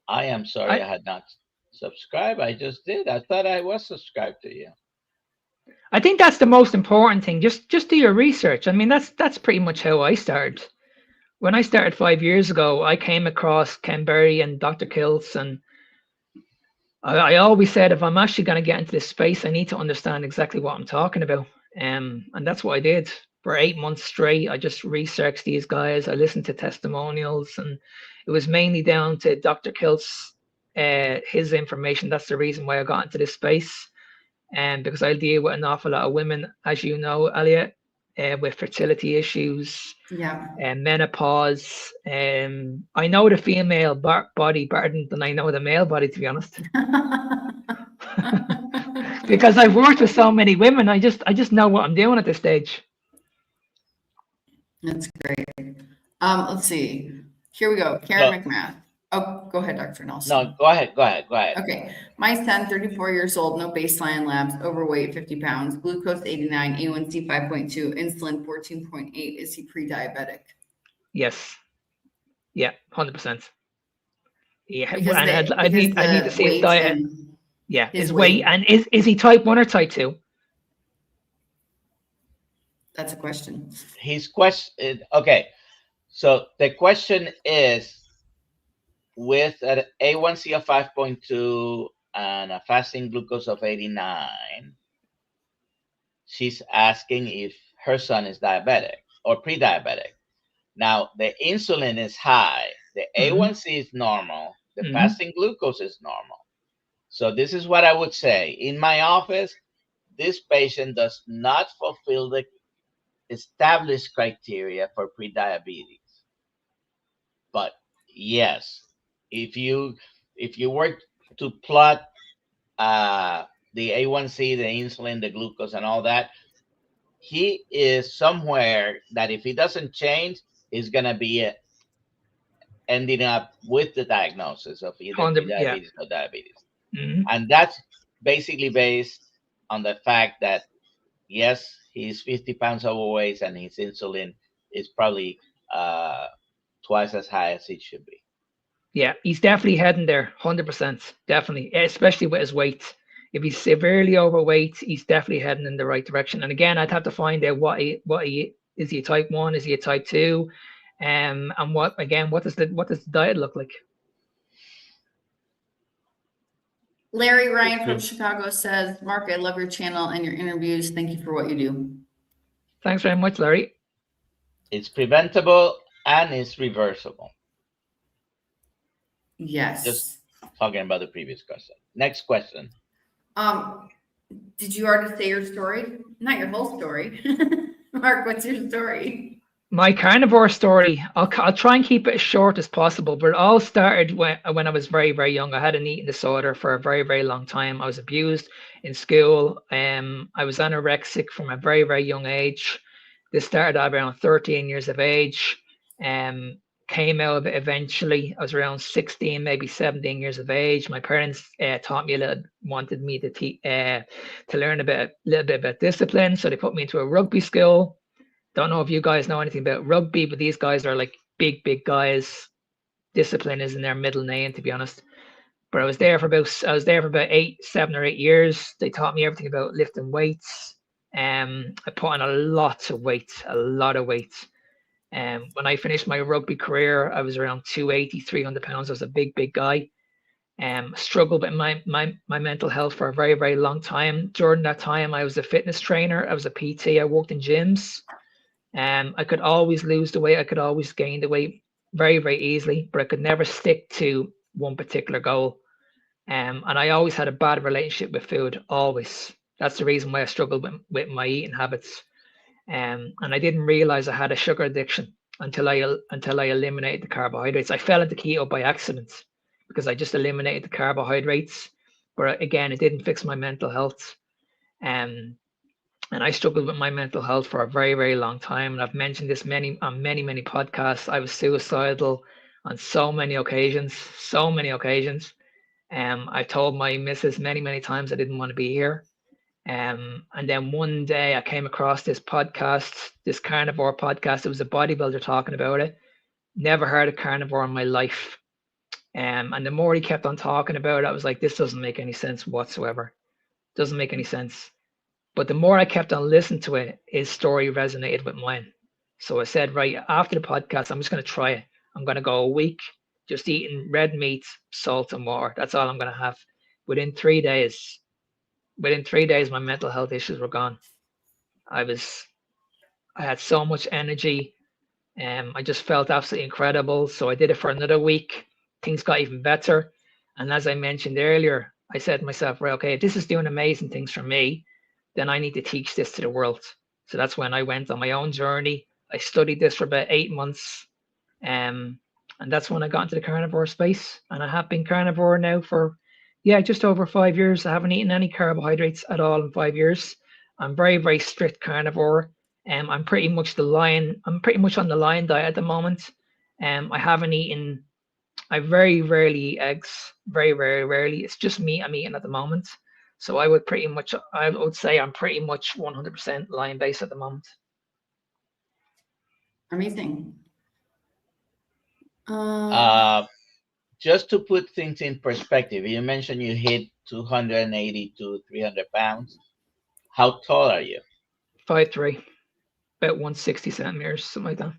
I am sorry I had not subscribed. I just did. I thought I was subscribed to you. I think that's the most important thing. Just do your research. I mean, that's pretty much how I started. When I started 5 years ago, I came across Ken Berry and Dr. Kiltz, and I always said, if I'm actually going to get into this space, I need to understand exactly what I'm talking about. And that's what I did. For 8 months straight, I just researched these guys. I listened to testimonials, and it was mainly down to Dr. Kiltz, his information. That's the reason why I got into this space. And because I deal with an awful lot of women, as you know, Elliot, with fertility issues, and menopause. I know the female body better than I know the male body, to be honest. Because I've worked with so many women, I just know what I'm doing at this stage. That's great. Let's see. Here we go. Karen McMath. Oh, go ahead, Dr. Nelson. No, go ahead. Okay. My son, 34 years old, no baseline labs, overweight, 50 pounds, glucose 89, A1C 5.2, insulin 14.8. Is he pre-diabetic? Yes. Yeah, 100%. Yeah, Because and I need to see his diet. Yeah, his weight. And is he type 1 or type 2? That's a question. His question. Okay. So the question is, with an A1C of 5.2 and a fasting glucose of 89, she's asking if her son is diabetic or pre-diabetic. Now, the insulin is high, the A1C is normal, the fasting glucose is normal. So this is what I would say. In my office, this patient does not fulfill the established criteria for prediabetes. But yes, if you were to plot the A1C, the insulin, the glucose, and all that, he is somewhere that if he doesn't change, is going to be ending up with the diagnosis of either 100, yeah. prediabetes or diabetes. Mhm. And that's basically based on the fact that, yes, he's 50 pounds overweight and his insulin is probably twice as high as it should be. Yeah, he's definitely heading there, 100%. Definitely, especially with his weight. If he's severely overweight, he's definitely heading in the right direction. And again, I'd have to find out what he is. He a type 1? Is he a type 2? And what does the diet look like? Larry Ryan from Chicago says, Mark, I love your channel and your interviews. Thank you for what you do. Thanks very much, Larry. It's preventable and it's reversible. Yes. Just talking about the previous question. Next question. Did you already say your story? Not your whole story. Mark, what's your story? My carnivore story, I'll try and keep it as short as possible, but it all started when I was very, very young. I had an eating disorder for a very, very long time. I was abused in school. I was anorexic from a very, very young age. This started at around 13 years of age. Came out of it eventually. I was around 16, maybe 17 years of age. My parents taught me wanted me to learn a little bit about discipline. So they put me into a rugby school. Don't know if you guys know anything about rugby, but these guys are like big, big guys. Discipline isn't their middle name, to be honest. But I was there for about 7 or 8 years. They taught me everything about lifting weights. I put on a lot of weight. When I finished my rugby career, I was around 280, 300 pounds. I was a big, big guy. Struggled with my mental health for a very, very long time. During that time, I was a fitness trainer. I was a PT. I worked in gyms. I could always lose the weight. I could always gain the weight very, very easily, but I could never stick to one particular goal. And I always had a bad relationship with food, always. That's the reason why I struggled with my eating habits. And I didn't realize I had a sugar addiction until I eliminated the carbohydrates. I fell into keto by accident because I just eliminated the carbohydrates. But again, it didn't fix my mental health. And I struggled with my mental health for a very, very long time. And I've mentioned this on many, many podcasts. I was suicidal on so many occasions. I told my missus many, many times I didn't want to be here. And then one day I came across this podcast, this carnivore podcast. It was a bodybuilder talking about it. Never heard of carnivore in my life. And the more he kept on talking about it, I was like, this doesn't make any sense whatsoever. Doesn't make any sense. But the more I kept on listening to it, his story resonated with mine. So I said, right, after the podcast, I'm just going to try it. I'm going to go a week just eating red meat, salt, and water. That's all I'm going to have. Within 3 days, my mental health issues were gone. I had so much energy. I just felt absolutely incredible. So I did it for another week. Things got even better. And as I mentioned earlier, I said to myself, right, okay, if this is doing amazing things for me, then I need to teach this to the world. So that's when I went on my own journey. I studied this for about 8 months. And that's when I got into the carnivore space. And I have been carnivore now for, just over 5 years. I haven't eaten any carbohydrates at all in 5 years. I'm very, very strict carnivore. I'm pretty much on the lion diet at the moment. I very rarely eat eggs. Very, very rarely. It's just meat I'm eating at the moment. So I would say I'm pretty much 100% lion based at the moment. Amazing. Just to put things in perspective, you mentioned you hit 280 to 300 pounds. How tall are you? 5'3", about 160 centimeters, something like that.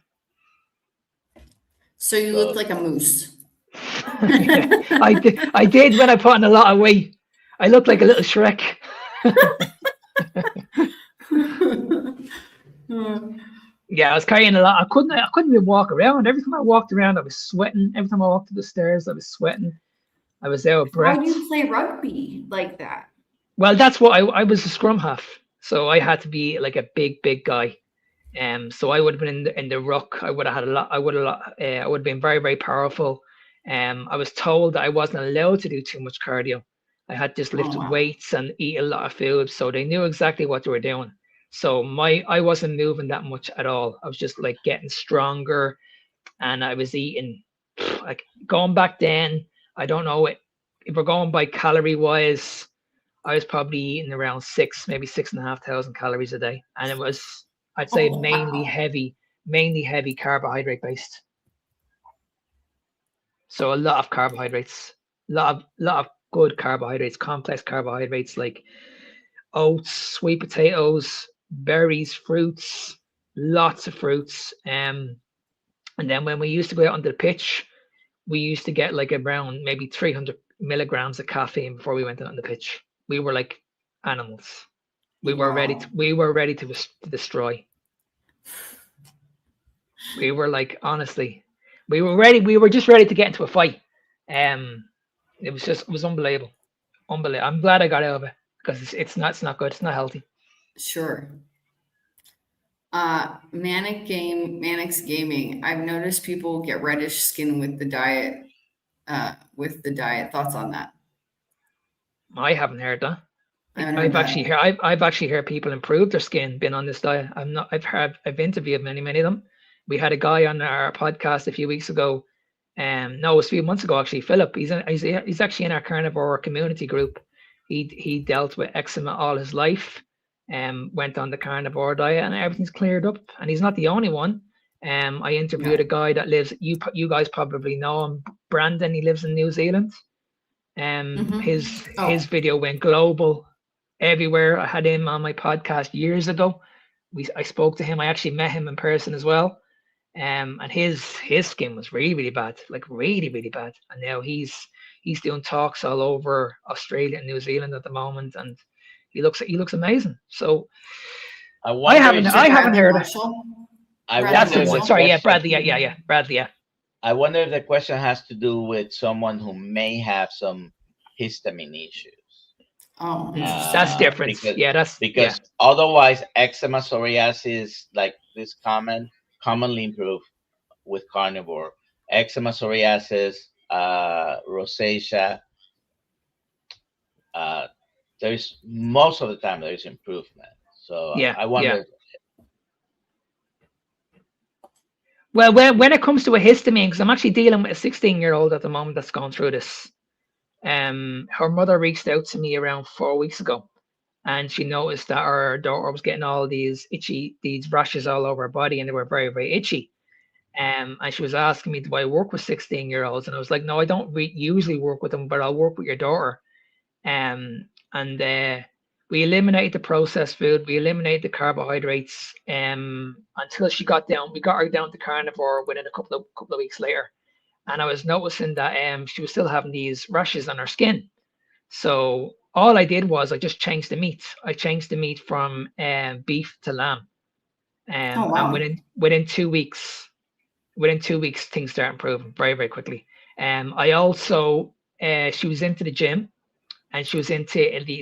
So you look like a moose. Yeah, I did when I put on a lot of weight. I look like a little Shrek. Yeah, I was carrying a lot. I couldn't even walk around. Every time I walked around, I was sweating. Every time I walked up the stairs, I was sweating. I was out of How breath. do you play rugby like that? Well, that's what I was a scrum half, so I had to be like a big guy. So I would have been in the ruck. I would have had a lot. I would have been very powerful. I was told that I wasn't allowed to do too much cardio. I had just Oh lifted wow. weights and eat a lot of food, so they knew exactly what they were doing. So I wasn't moving that much at all. I was just like getting stronger, and I was eating. Like going back then, I don't know if we're going by calorie wise. I was probably eating around maybe 6,500 calories a day, and it was, I'd say, Oh wow. mainly heavy carbohydrate based. So a lot of carbohydrates, lot of good carbohydrates, complex carbohydrates like oats, sweet potatoes, berries, fruits, lots of fruits. And then when we used to go out onto the pitch, we used to get like around maybe 300 milligrams of caffeine before we went out on the pitch. We were like animals. Wow. We were ready to destroy. We were like, honestly, we were ready. We were just ready to get into a fight. Um, it was unbelievable, unbelievable. I'm glad I got out of it because it's not good. It's not healthy. Sure. Mannix Gaming. I've noticed people get reddish skin with the diet. Thoughts on that? I haven't heard that. I haven't heard that. I've actually heard people improve their skin being on this diet. I've interviewed many of them. We had a guy on our podcast a few weeks ago. No, it was a few months ago actually. Philip, he's actually in our carnivore community group. He dealt with eczema all his life. Went on the carnivore diet and everything's cleared up. And he's not the only one. I interviewed Yeah. a guy that lives. You guys probably know him, Brandon. He lives in New Zealand. Mhm. His video went global everywhere. I had him on my podcast years ago. I spoke to him. I actually met him in person as well. And his skin was really bad, like really bad. And now he's doing talks all over Australia and New Zealand at the moment, and he looks amazing. So I wonder if I the, haven't Bradley heard it. Marshall. I Bradley That's wonder the if one. the Marshall. Sorry, yeah, question Bradley. Yeah, Bradley. Yeah. I wonder if the question has to do with someone who may have some histamine issues. Oh, That's interesting. different. Because Yeah, yeah. otherwise eczema, psoriasis, like this commonly improve with carnivore. Eczema, psoriasis, rosacea. Uh, there's most of the time there's improvement. So Yeah, I yeah. wonder. Well, when it comes to a histamine, because I'm actually dealing with a 16-year-old at the moment that's gone through this. Her mother reached out to me around 4 weeks ago, and she noticed that her daughter was getting all these rashes all over her body, and they were very itchy. And she was asking me, do I work with 16-year-olds? And I was like, no, I don't usually work with them, but I'll work with your daughter. And we eliminated the processed food, we eliminated the carbohydrates, until we got her down to carnivore within a couple of weeks later. And I was noticing that she was still having these rashes on her skin. So all I did was I just changed the meat. I changed the meat from beef to lamb. Oh And wow. within 2 weeks, things start improving very quickly. I also she was into the gym, and she was into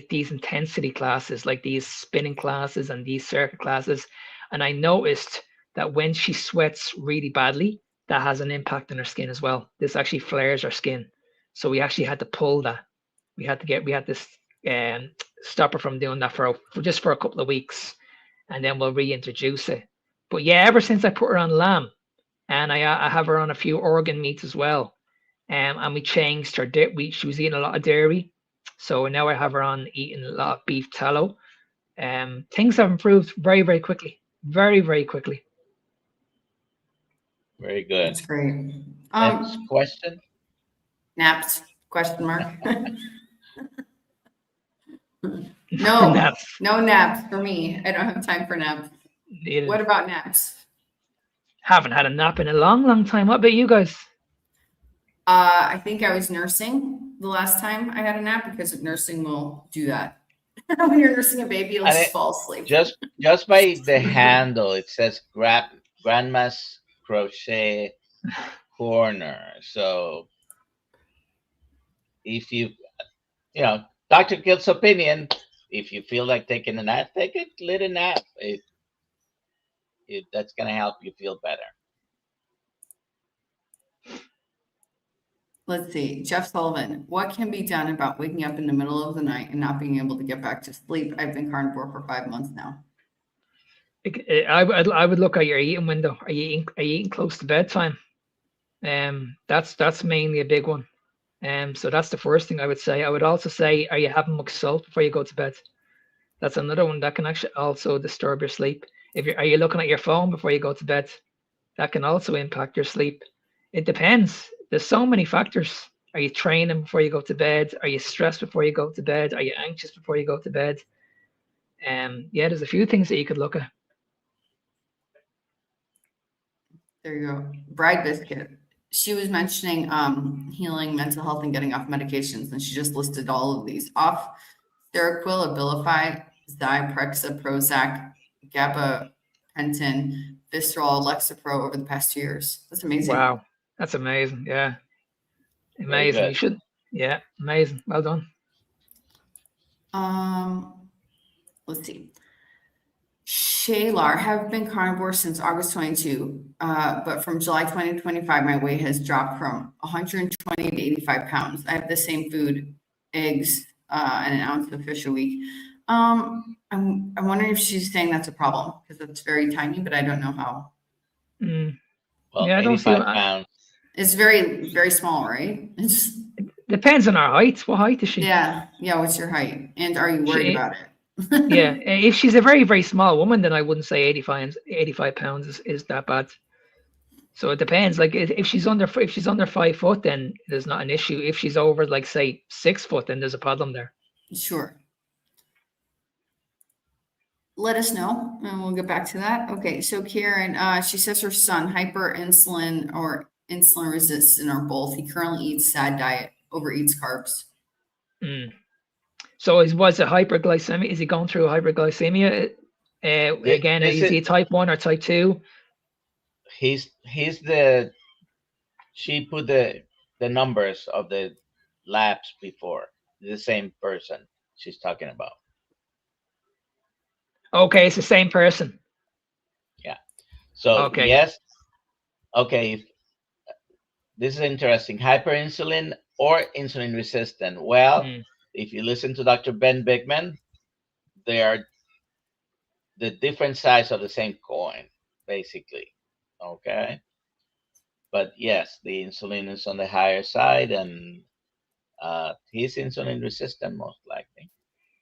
these intensity classes, like these spinning classes and these circuit classes. And I noticed that when she sweats really badly, that has an impact on her skin as well. This actually flares her skin. So we actually had to pull that. We had to stop her from doing that for just for a couple of weeks, and then we'll reintroduce it. But yeah, ever since I put her on lamb, and I have her on a few organ meats as well, and we changed her. She was eating a lot of dairy, so now I have her on eating a lot of beef tallow. Things have improved very quickly, very quickly. Very good. That's great. Next question. Naps? Question mark. No, No naps for me. I don't have time for naps. What about naps? Haven't had a nap in a long time. What about you guys? I think I was nursing the last time I had a nap, because nursing will do that. When you're nursing a baby, it'll just fall asleep. Just by the handle, it says grab Grandma's Crochet Corner. So if Dr. Kilt's opinion, if you feel like taking a nap, take a little nap. If that's going to help you feel better. Let's see. Jeff Sullivan, what can be done about waking up in the middle of the night and not being able to get back to sleep? I've been carnivore for 5 months now. I would look at your eating window. Are you eating close to bedtime? That's mainly a big one. So that's the first thing I would say. I would also say, are you having much salt before you go to bed? That's another one that can actually also disturb your sleep. Are you looking at your phone before you go to bed? That can also impact your sleep. It depends. There's so many factors. Are you training before you go to bed? Are you stressed before you go to bed? Are you anxious before you go to bed? Yeah, there's a few things that you could look at. There you go. Bride Biscuit. She was mentioning healing mental health and getting off medications, and she just listed all of these off: Seroquel, Abilify, Zyprexa, Prozac, gabapentin, Visceral, Lexapro over the past 2 years. That's amazing. Wow, that's amazing. Yeah, Very amazing. good. You should. Yeah, amazing. Well done. Let's see. Shaylar, have been carnivore since August 22, but from July 2025, my weight has dropped from 120 to 85 pounds. I have the same food, eggs, and an ounce of fish a week. I'm wondering if she's saying that's a problem, because it's very tiny, but I don't know how. Well, Yeah, I don't see 85 pounds. It's very, very small, right? It's Depends on her height. What height is she? yeah. What's your height? And are you worried about it? Yeah, if she's a very, very small woman, then I wouldn't say 85 pounds is that bad. So it depends. Like if she's under 5 foot, then there's not an issue. If she's over, like, say 6 foot, then there's a problem there. Sure. Let us know, and we'll get back to that. Okay, so Karen, she says her son, hyperinsulin or insulin resistant or both. He currently eats SAD diet, overeats carbs. So was it hyperglycemia? Is he going through hyperglycemia? Again, is he type 1 or type 2? She put the numbers of the labs before. The same person she's talking about. Okay, it's the same person. Yeah. So okay. Yes. Okay. This is interesting. Hyperinsulin or insulin resistant. Well, if you listen to Dr. Ben Bigman, they are the different sides of the same coin, basically. Okay. But yes, the insulin is on the higher side, and he's insulin resistant most likely.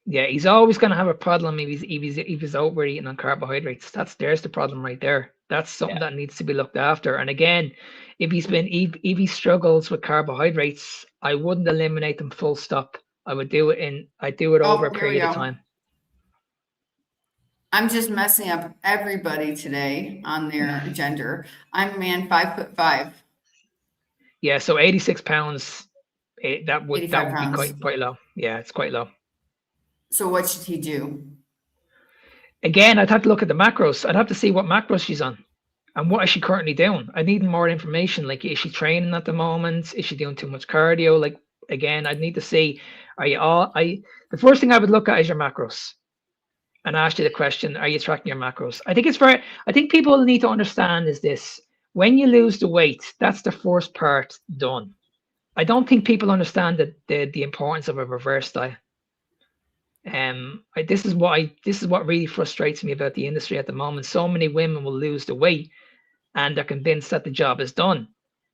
Yeah, he's always going to have a problem if he's overeating on carbohydrates. There's the problem right there. That's something that needs to be looked after. And again, if he struggles with carbohydrates, I wouldn't eliminate them full stop. I'd do it over a period of time. I'm just messing up everybody today on their gender. I'm a man, 5'5". Yeah, so 86 pounds. That would be quite low. Yeah, it's quite low. So what should he do? Again, I'd have to look at the macros. I'd have to see what macros she's on and what is she currently doing. I need more information. Like, is she training at the moment? Is she doing too much cardio? Like, again, I'd need to see, the first thing I would look at is your macros and ask you the question, are you tracking your macros? I think people need to understand is this: when you lose the weight, that's the first part done. I don't think people understand the importance of a reverse diet. This is what really frustrates me about the industry at the moment. So many women will lose the weight and they're convinced that the job is done.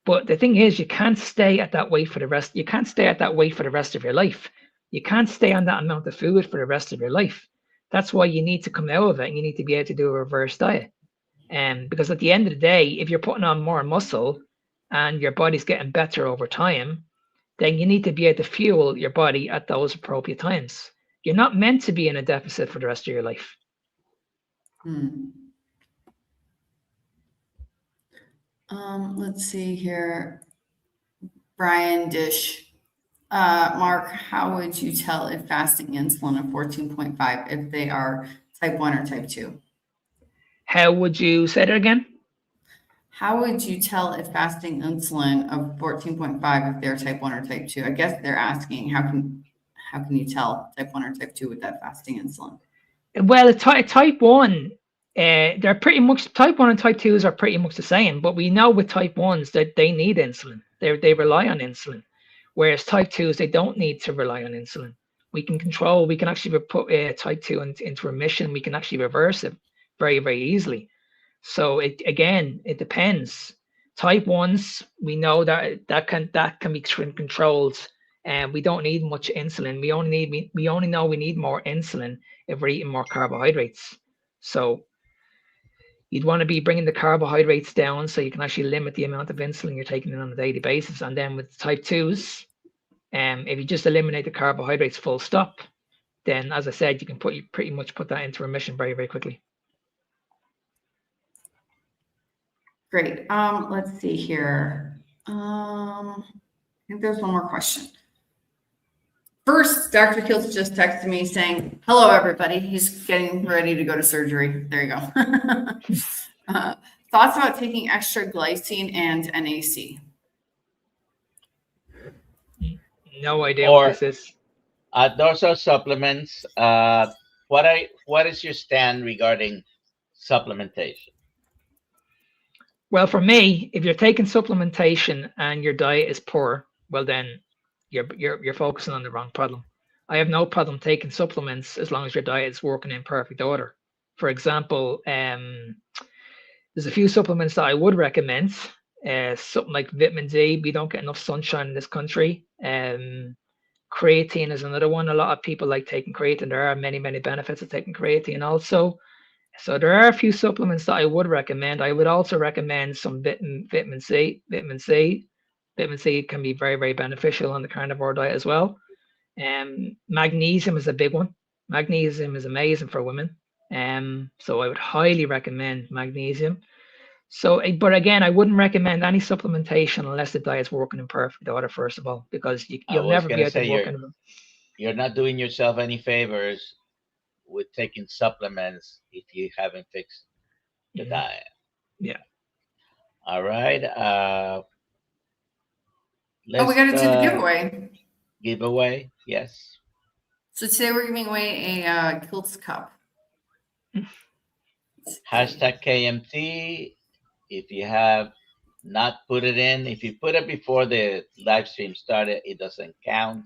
But the thing is, you can't stay at that weight for the rest. You can't stay at that weight for the rest of your life. You can't stay on that amount of food for the rest of your life. That's why you need to come out of it and you need to be able to do a reverse diet. Because at the end of the day, if you're putting on more muscle and your body's getting better over time, then you need to be able to fuel your body at those appropriate times. You're not meant to be in a deficit for the rest of your life. Let's see here. Brian Dish. Mark, how would you tell if fasting insulin of 14.5 if they are type 1 or type 2? How would you say that again? How would you tell if fasting insulin of 14.5 if they're type 1 or type 2? I guess they're asking how can you tell type 1 or type 2 with that fasting insulin? Well, type 1, they're pretty much, type 1 and type 2s are pretty much the same, but we know with type 1s that they need insulin. They rely on insulin, whereas type 2s, they don't need to rely on insulin. We can actually put type 2 into remission. We can actually reverse it very, very easily. So it depends. Type 1s, we know that can be controlled, and we don't need much insulin. We only know we need more insulin if we're eating more carbohydrates. So you'd want to be bringing the carbohydrates down so you can actually limit the amount of insulin you're taking in on a daily basis. And then with type 2s, if you just eliminate the carbohydrates full stop, then as I said, you can pretty much put that into remission very, very quickly. Great. Let's see here. I think there's one more question. First, Dr. Kiltz just texted me saying, hello, everybody. He's getting ready to go to surgery. There you go. Thoughts about taking extra glycine and NAC? No idea what this is. Those are supplements. What is your stand regarding supplementation? Well, for me, if you're taking supplementation and your diet is poor, well then you're focusing on the wrong problem. I have no problem taking supplements as long as your diet is working in perfect order. For example, there's a few supplements that I would recommend. Something like vitamin D. We don't get enough sunshine in this country. Creatine is another one. A lot of people like taking creatine. There are many, many benefits of taking creatine also. So there are a few supplements that I would recommend. I would also recommend some vitamin C. Vitamin C can be very, very beneficial on the carnivore diet as well. Magnesium is a big one. Magnesium is amazing for women. So I would highly recommend magnesium. So, but again, I wouldn't recommend any supplementation unless the diet's working in perfect order, first of all, because you'll never be able to work in them. You're not doing yourself any favors with taking supplements if you haven't fixed the diet. Yeah. All right. We got to do the giveaway. Giveaway, yes. So today we're giving away a Kiltz Cup. Hashtag KMT. If you have not put it in, if you put it before the live stream started, it doesn't count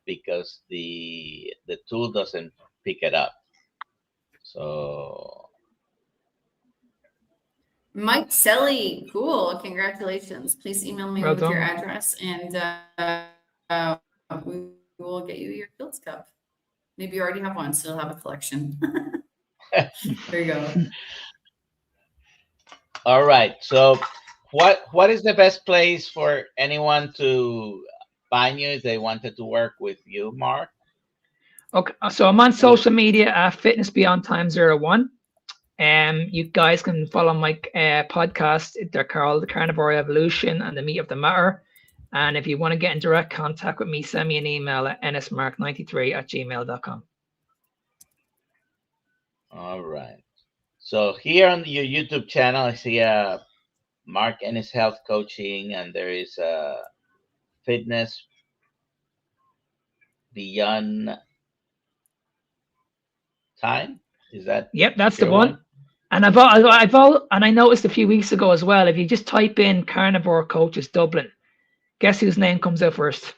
because the tool doesn't pick it up. So Mike Selly, cool. Congratulations. Please email me with your address and we will get you your Kiltz Cup. Maybe you already have one, so you'll have a collection. There you go. All right. So what is the best place for anyone to find you if they wanted to work with you, Mark? Okay, so I'm on social media at Fitness Beyond Time 01. You guys can follow my podcast. They're called The Carnivore Evolution and The Meat of the Matter. And if you want to get in direct contact with me, send me an email at ennismark93@gmail.com. All right. So here on your YouTube channel, I see Mark Ennis Health Coaching, and there is Fitness Beyond Time. Is that? Yep, that's the one. And and I noticed a few weeks ago as well. If you just type in Carnivore Coaches Dublin, guess whose name comes out first?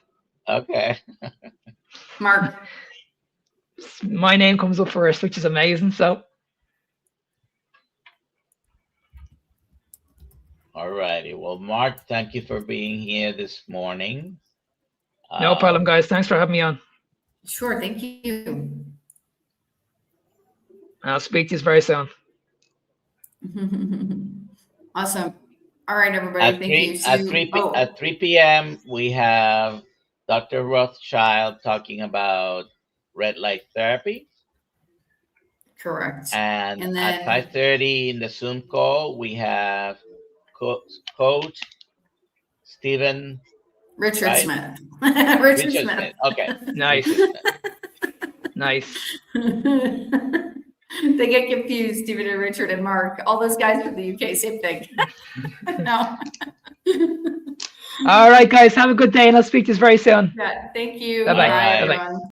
Okay. Mark. My name comes up first, which is amazing. So. All righty. Well, Mark, thank you for being here this morning. No problem, guys. Thanks for having me on. Sure. Thank you. I'll speak to you very soon. Awesome. All right, everybody. Thank you. At 3 p.m., we have Dr. Rothschild talking about red light therapy. Correct. And then at 5:30 in the Zoom call, we have Coach Stephen Smith. Richard Smith. Okay. Nice. Nice. They get confused, Stephen and Richard and Mark. All those guys from the UK, same thing. No. All right, guys, have a good day, and I'll speak to you very soon. Yeah, thank you. Bye-bye. Bye, Bye-bye. everyone.